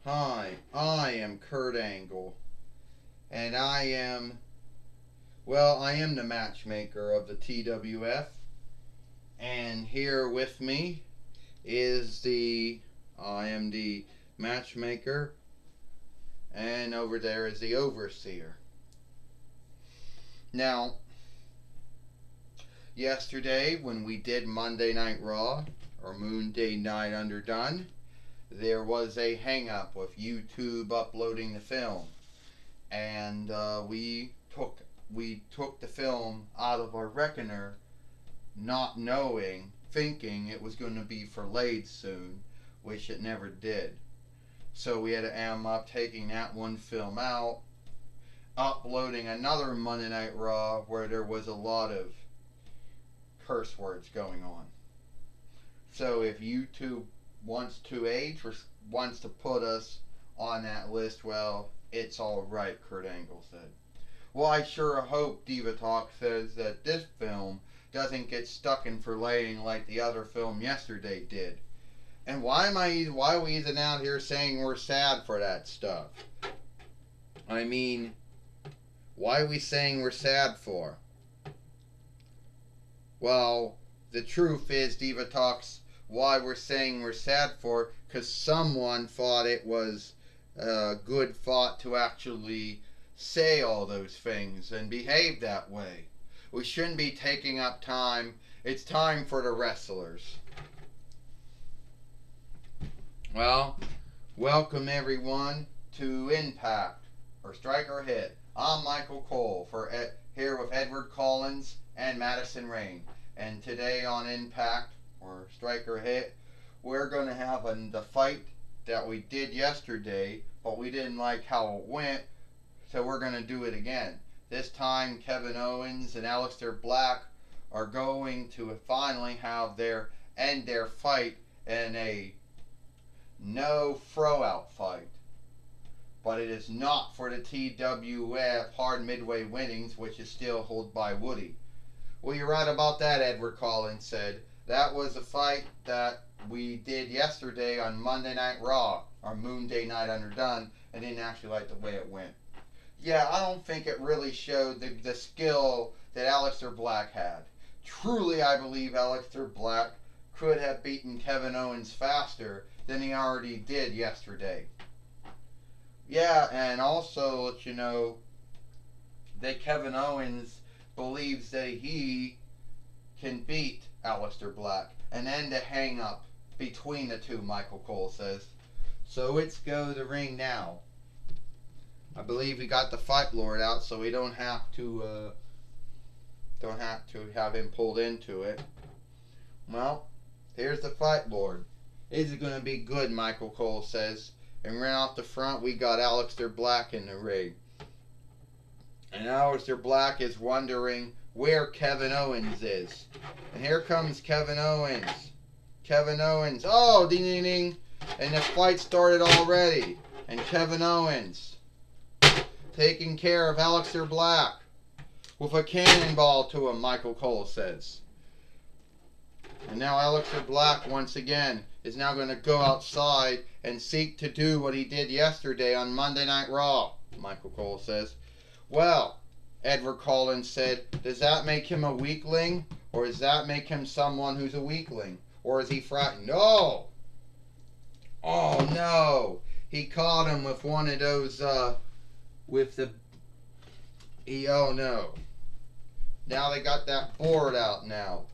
Hi, I am Kurt Angle, and I am the matchmaker of the TWF, and here with me I am the matchmaker, and over there is the overseer. Now, yesterday when we did Monday Night Raw, or Moonday Night Underdone, there was a hang up with YouTube uploading the film, and we took the film out of our reckoner, not knowing, thinking it was going to be filleted soon, which it never did. So we had to am up taking that one film out, uploading another Monday Night Raw where there was a lot of curse words going on. So if YouTube wants to put us on that list, well, it's all right, Kurt Angle said. Well, I sure hope Diva Talk says that this film doesn't get stuck in filleting like the other film yesterday did. And why are we even out here saying we're sad for that stuff? I mean, why are we saying we're sad for? Well, the truth is, Diva Talks, why we're saying we're sad for, because someone thought it was a good thought to actually say all those things and behave that way. We shouldn't be taking up time. It's time for the wrestlers. Well, welcome everyone to Impact, or Strike or Hit. I'm Michael Cole, here with Edward Collins and Madison Rain. And today on Impact, or Strike or Hit, we're going to have the fight that we did yesterday, but we didn't like how it went, so we're going to do it again. This time, Kevin Owens and Aleister Black are going to finally end their fight in a no throw-out fight. But it is not for the TWF Hard Midway Winnings, which is still held by Woody. Well, you're right about that, Edward Collins said. That was a fight that we did yesterday on Monday Night Raw, or Moonday Night Underdone, and didn't actually like the way it went. Yeah, I don't think it really showed the skill that Aleister Black had. Truly, I believe Aleister Black could have beaten Kevin Owens faster than he already did yesterday. Yeah, and also let you know that Kevin Owens believes that he can beat Aleister Black and end a hang up between the two, Michael Cole says. So let's go to the ring now. I believe we got the Fight Lord out, so we don't have to have him pulled into it. Well, here's the Fight Lord. Is it going to be good, Michael Cole says. And right off the front, we got Aleister Black in the ring. And Aleister Black is wondering where Kevin Owens is. And here comes Kevin Owens. Kevin Owens. Oh, ding, ding, ding. And the fight started already. And Kevin Owens taking care of Aleister Black with a cannonball to him, Michael Cole says. And now Aleister Black, once again, is now going to go outside and seek to do what he did yesterday on Monday Night Raw, Michael Cole says. Well, Edward Collins said, does that make him a weakling? Or does that make him someone who's a weakling? Or is he frightened? No! Oh, no! He caught him with one of those, oh, no. Now they got that board out now.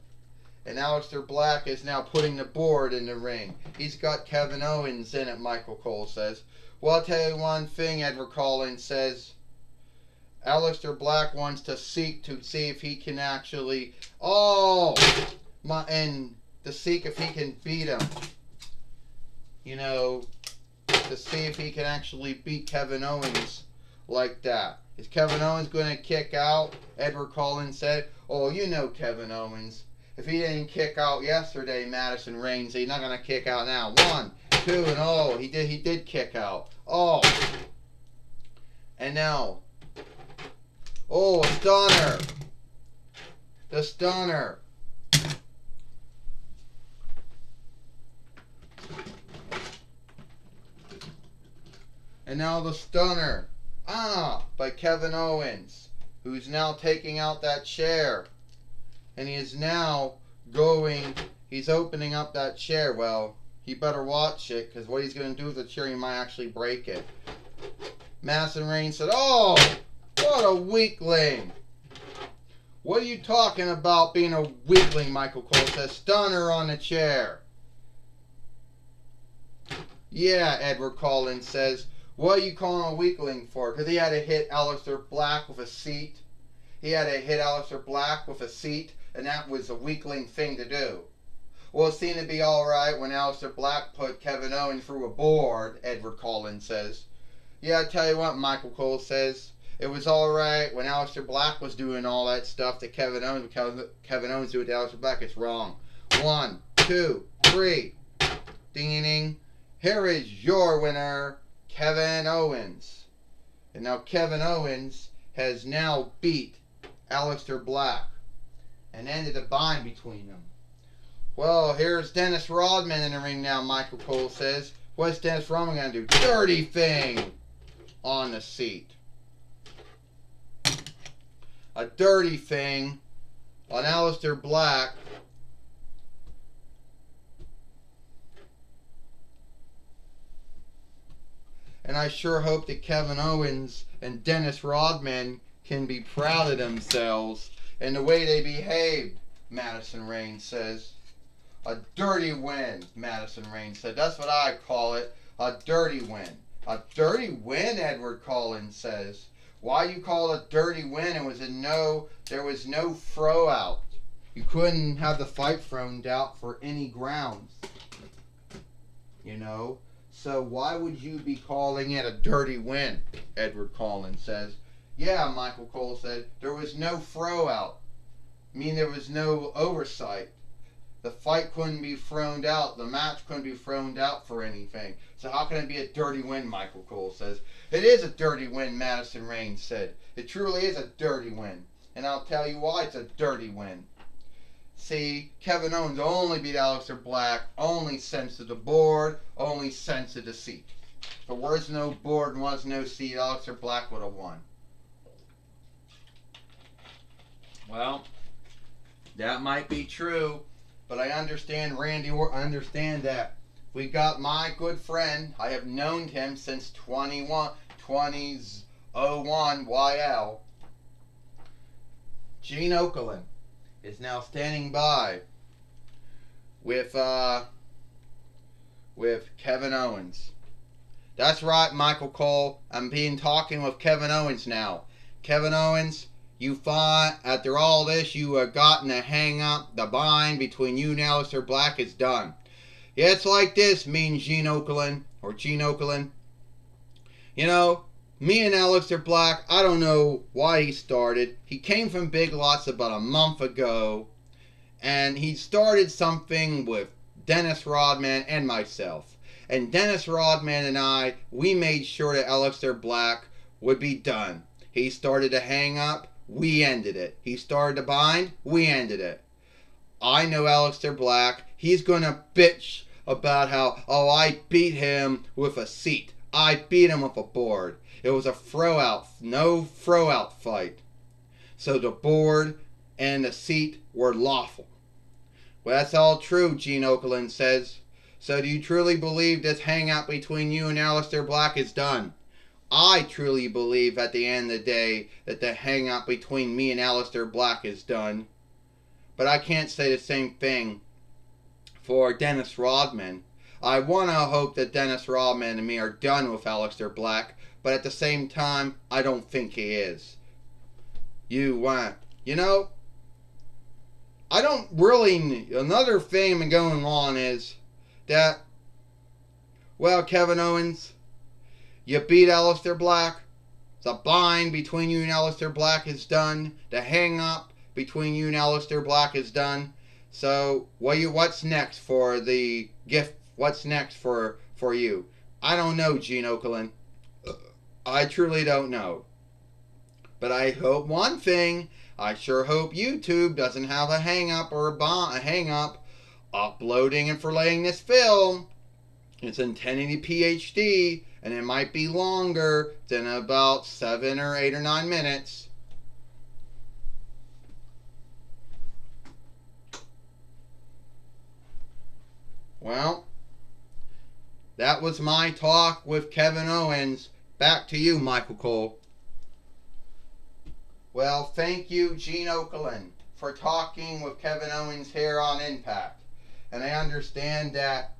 And Aleister Black is now putting the board in the ring. He's got Kevin Owens in it, Michael Cole says. Well, I'll tell you one thing, Edward Collins says. Aleister Black wants to seek to see if he can actually... and to seek if he can beat him. You know, to see if he can actually beat Kevin Owens like that. Is Kevin Owens going to kick out? Edward Collins said. Oh, you know Kevin Owens. If he didn't kick out yesterday, Madison Reigns, he's not going to kick out now. 1, 2, and he did kick out. And now, a stunner. The stunner. And now the stunner. By Kevin Owens, who's now taking out that chair. And he is now he's opening up that chair. Well, he better watch it, because what he's going to do with the chair, he might actually break it. Madison Rayne said, "Oh, what a weakling. What are you talking about being a weakling?" Michael Cole says, "Stunner on the chair." "Yeah," Edward Collins says, "what are you calling a weakling for?" Because he had to hit Aleister Black with a seat. And that was a weakling thing to do. "Well, it seemed to be alright when Aleister Black put Kevin Owens through a board," Edward Collins says. "Yeah, I tell you what," Michael Cole says, "it was alright when Aleister Black was doing all that stuff that Kevin Owens did to Aleister Black. It's wrong. 1, 2, 3. Ding-ding-ding. Here is your winner, Kevin Owens." And now Kevin Owens has now beat Aleister Black and ended a bind between them. "Well, here's Dennis Rodman in the ring now," Michael Cole says. "What's Dennis Rodman going to do?" "Dirty thing on the seat." A dirty thing on Aleister Black. And I sure hope that Kevin Owens and Dennis Rodman can be proud of themselves and the way they behaved, Madison Rayne says. "A dirty win," Madison Rayne said. "That's what I call it. A dirty win." "A dirty win," Edward Collins says. "Why you call it a dirty win? There was no throw out. You couldn't have the fight thrown out for any grounds. You know? So why would you be calling it a dirty win?" Edward Collins says. "Yeah," Michael Cole said, "there was no throw out. I mean, there was no oversight. The fight couldn't be thrown out. The match couldn't be thrown out for anything. So how can it be a dirty win?" Michael Cole says. "It is a dirty win," Madison Rayne said. "It truly is a dirty win. And I'll tell you why it's a dirty win. See, Kevin Owens only beat Aleister Black, only sense of the board, only sense of the seat. If there was no board and was no seat, Aleister Black would have won." Well, that might be true, but I understand I understand that. We got my good friend, I have known him since 2001 YL. Gene Okerlund is now standing by with Kevin Owens. That's right, Michael Cole. I'm talking with Kevin Owens now. Kevin Owens, you thought after all this you had gotten a hang up. The bind between you and Aleister Black is done. "Yeah, it's like this," means Gene Okerlund. "You know, me and Aleister Black, I don't know why he started. He came from Big Lots about a month ago, and he started something with Dennis Rodman and myself. And Dennis Rodman and I, we made sure that Aleister Black would be done. He started a hang up, we ended it. He started a bind, we ended it. I know Aleister Black, he's gonna bitch about how, I beat him with a seat. I beat him with a board. It was a no throw out fight. So the board and the seat were lawful." "Well, that's all true," Gene Okerlund says. "So do you truly believe this hangout between you and Aleister Black is done?" "I truly believe at the end of the day that the hangout between me and Aleister Black is done. But I can't say the same thing for Dennis Rodman. I want to hope that Dennis Rodman and me are done with Aleister Black, but at the same time, I don't think he is." You know, I don't really... Another thing going on is that, well, Kevin Owens, you beat Aleister Black. The bind between you and Aleister Black is done. The hang-up between you and Aleister Black is done. So, what's next for the gift? What's next for you? I don't know, Gene Okerlund. I truly don't know. But I hope one thing. I sure hope YouTube doesn't have a hang-up or a hang-up uploading and relaying this film. It's in 1080p HD, And it might be longer than about 7 or 8 or 9 minutes. Well, that was my talk with Kevin Owens. Back to you, Michael Cole. Well, thank you, Gene Okerlund, for talking with Kevin Owens here on Impact. And I understand that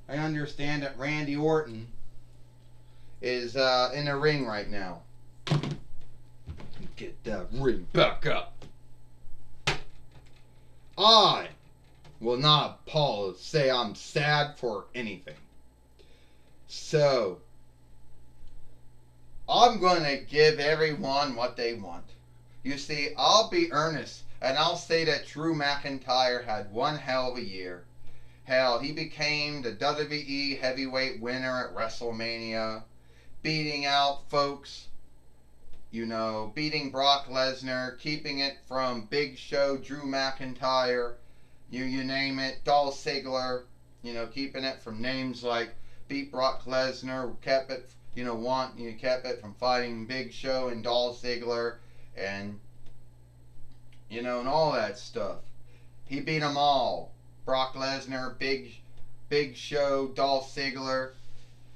Randy Orton is in the ring right now. Get that ring back up. I will not say I'm sad for anything. So, I'm going to give everyone what they want. You see, I'll be earnest, and I'll say that Drew McIntyre had one hell of a year. Hell, he became the WWE heavyweight winner at WrestleMania, beating out folks, beating Brock Lesnar, keeping it from Big Show, Drew McIntyre, you name it, Dolph Ziggler, keeping it from names like beat Brock Lesnar, kept it, kept it from fighting Big Show and Dolph Ziggler, and and all that stuff. He beat them all. Brock Lesnar, Big Show, Dolph Ziggler,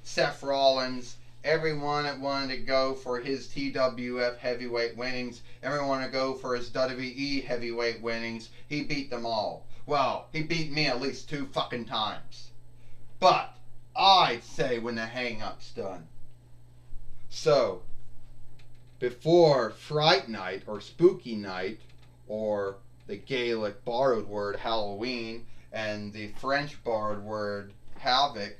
Seth Rollins, everyone that wanted to go for his TWF heavyweight winnings, everyone to go for his WWE heavyweight winnings, he beat them all. Well, he beat me at least 2 fucking times. But I'd say when the hang-up's done. So, before Fright Night or Spooky Night, or the Gaelic borrowed word Halloween, and the French borrowed word Havoc,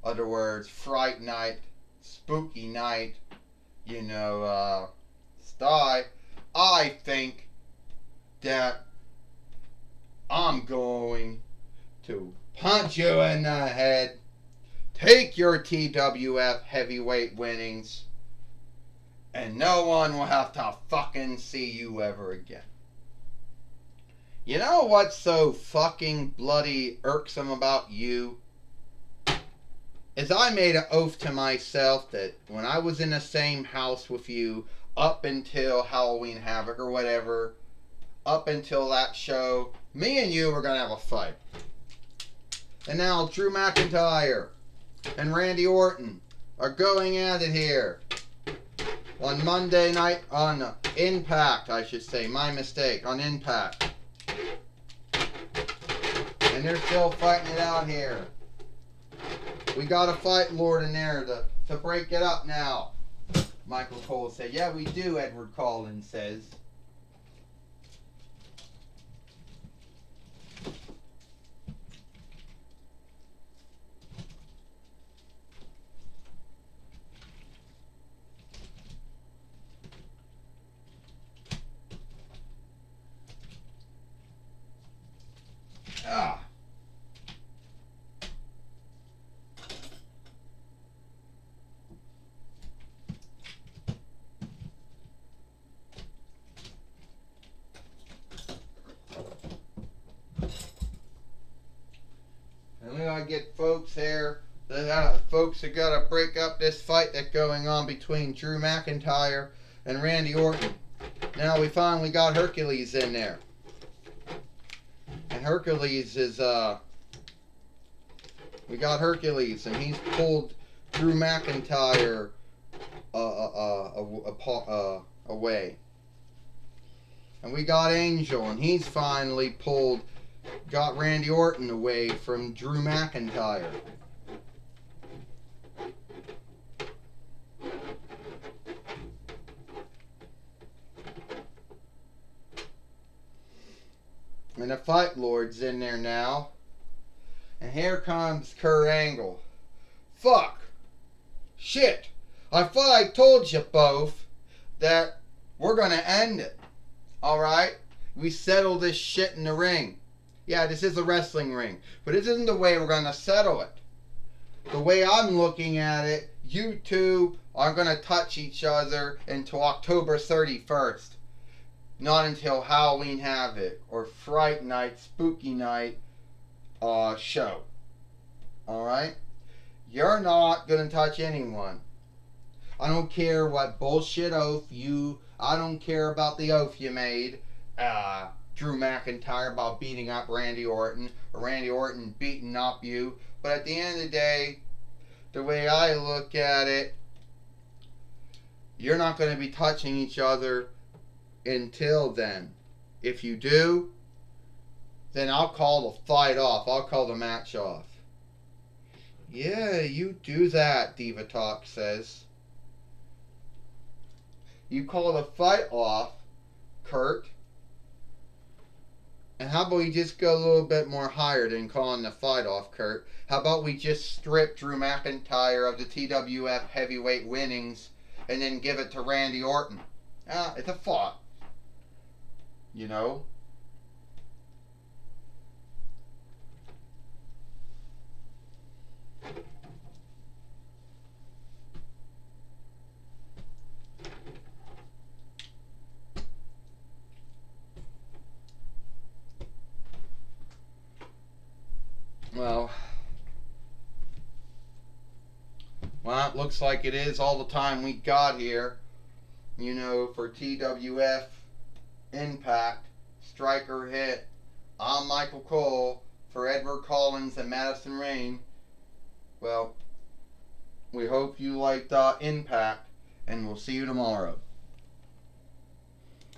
other words Fright Night, Spooky Night, Sty, I think that I'm going to punch you in the head, take your TWF heavyweight winnings, and no one will have to fucking see you ever again. You know what's so fucking bloody irksome about you? Is I made an oath to myself that when I was in the same house with you up until Halloween Havoc or whatever, up until that show, me and you were going to have a fight. And now Drew McIntyre and Randy Orton are going at it here on Monday night, on Impact, I should say, my mistake, on Impact. And they're still fighting it out here. We got a fight lord in there to break it up now. Michael Cole said, yeah, we do, Edward Collins says. Ah. And we gotta get folks there. Folks have got to break up this fight that's going on between Drew McIntyre and Randy Orton. Now we finally got Hercules in there. And Hercules is, we got Hercules, and he's pulled Drew McIntyre away. And we got Angel, and he's finally got Randy Orton away from Drew McIntyre. And the Fight Lord's in there now. And here comes Kurt Angle. Fuck. Shit. I thought I told you both that we're going to end it. Alright? We settle this shit in the ring. Yeah, this is a wrestling ring. But this isn't the way we're going to settle it. The way I'm looking at it, you two are going to touch each other until October 31st. Not until Halloween Havoc or Fright Night, Spooky Night show. Alright? You're not gonna touch anyone. I don't care what bullshit oath I don't care about the oath you made, Drew McIntyre, about beating up Randy Orton, or Randy Orton beating up you. But at the end of the day, the way I look at it, you're not going to be touching each other until then. If you do, then I'll call the fight off. I'll call the match off. Yeah, you do that, Diva Talk says. You call the fight off, Kurt. And how about we just go a little bit more higher than calling the fight off, Kurt? How about we just strip Drew McIntyre of the TWF heavyweight winnings and then give it to Randy Orton? It's a fight. You know? Well, it looks like it is all the time we got here, for TWF Impact Striker Hit. I'm Michael Cole for Edward Collins and Madison Rain. Well, we hope you liked Impact, and we'll see you tomorrow.